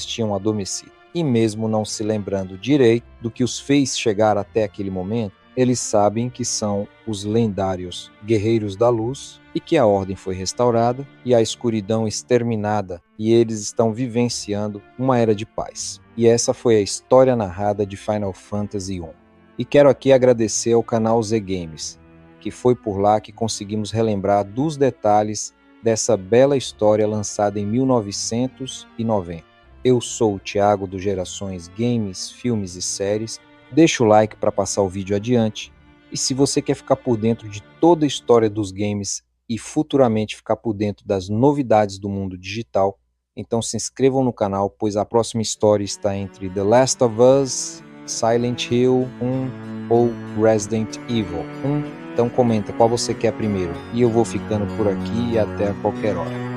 eles tinham adormecido. E mesmo não se lembrando direito do que os fez chegar até aquele momento, eles sabem que são os lendários Guerreiros da Luz e que a Ordem foi restaurada e a escuridão exterminada, e eles estão vivenciando uma era de paz. E essa foi a história narrada de Final Fantasy I. E quero aqui agradecer ao canal Z Games, que foi por lá que conseguimos relembrar dos detalhes dessa bela história lançada em 1990. Eu sou o Thiago do Gerações Games, Filmes e Séries. Deixa o like para passar o vídeo adiante. E se você quer ficar por dentro de toda a história dos games e futuramente ficar por dentro das novidades do mundo digital, então se inscrevam no canal, pois a próxima história está entre The Last of Us, Silent Hill 1 ou Resident Evil 1. Então comenta qual você quer primeiro. E eu vou ficando por aqui e até a qualquer hora.